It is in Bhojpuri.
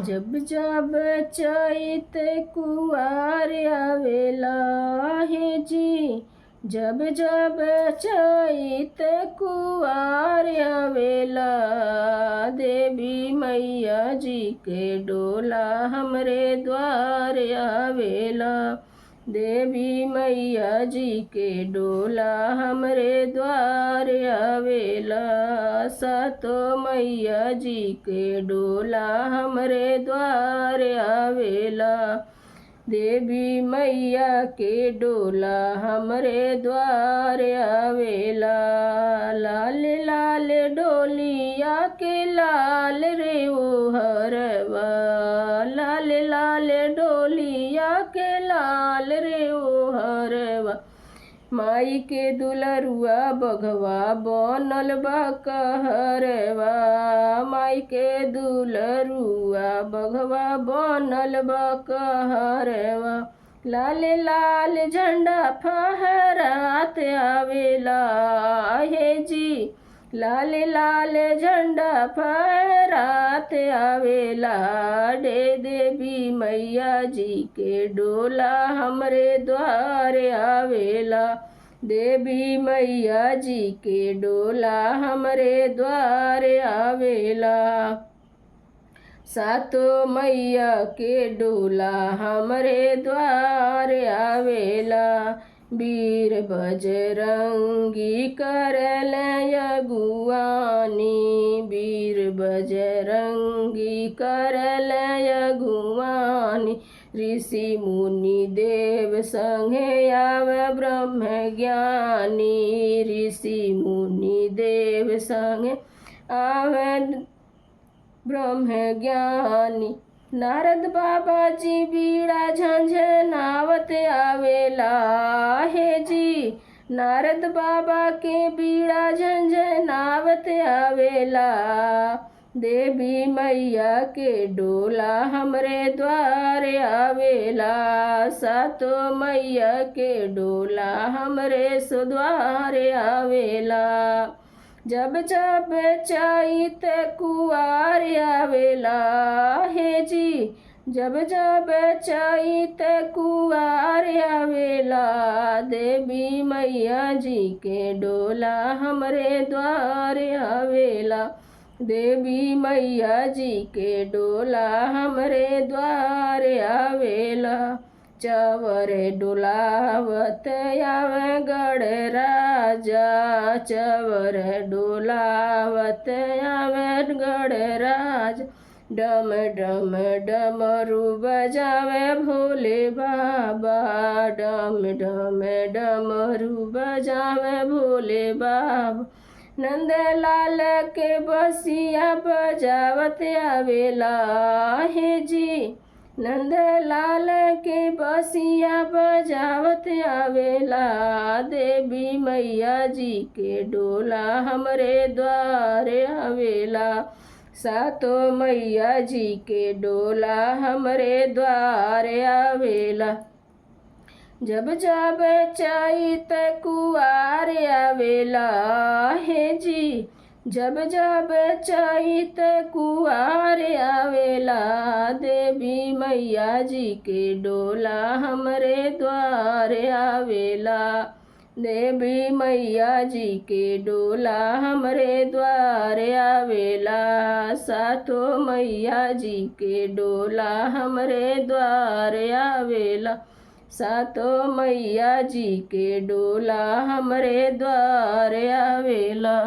जब जब चैत कुवार आवेला हे जी, जब जब चैत कुवार आवेला, देवी मैया जी के डोला हमरे द्वार आवेला। देवी मैया जी के डोला हमरे द्वार आवेला। सातो मैया जी के डोला हमरे द्वार आवेला। देवी मैया के डोला हमरे द्वार आवेला। लाल लाल डोलिया के लाल रे ओ हरवा, लाल लाल डोलिया के लाल रे ओ हरवा। माई के दुलरुआ बघवा बनल बा कहरवा, माई के दुलरुआ बघवा बनल बा कहरवा। लाल लाल झंडा फहरात आवेला हे जी, लाल लाल झंडा फहरात आवेला। देवी मैया जी के डोला हमरे द्वार आवेला। देवी मैया जी के डोला हमरे द्वार आवेला। सातो मैया के डोला हमरे द्वार आवेला। वीर बजरंगी करल अगुवानी, वीर बजरंगी करल अगुवानी। ऋषि मुनि देव संगे आवे ब्रह्म ज्ञानी, ऋषि मुनि देव संगे आवे ब्रह्म ज्ञानी। नारद बाबा जी बीड़ा झंझनावत आवेला हे जी, नारद बाबा के बीड़ा झंझनावत आवेला। देवी मैया के डोला हमरे द्वार आवेला। सातो मैया के डोला हमरे द्वार आवेला। जब जब चैत कुवार आवेला हे जी, जब जब चैत कुवार आवेला। देवी मैया जी के डोला हमरे द्वार आवेला। देवी मैया जी के डोला हमरे द्वार आवेला। चवर डोलावत आवे गणराजा, चवर डोलावत आवे गणराजा। डम डम डमरू बजावे भोले बाबा, डम डम डमरू बजावे भोले बाबा। नंदलाल के बसिया बजावत आवेला हे जी, नंदलाल के बसिया बजावत आवेला। देवी मैया जी के डोला हमरे द्वार आवेला। सातो मैया जी के डोला हमरे द्वार आवेला। जब जब चैत कुवार आवेला हे जी, जब जब चैत कुवार आवेला। देवी मैया जी के डोला हमरे द्वार आवेला। देवी मैया जी के डोला हमरे द्वार आवेला। सातो मैया जी के डोला हमरे द्वार आवेला। सातो मैया जी के डोला हमरे द्वार आवेला।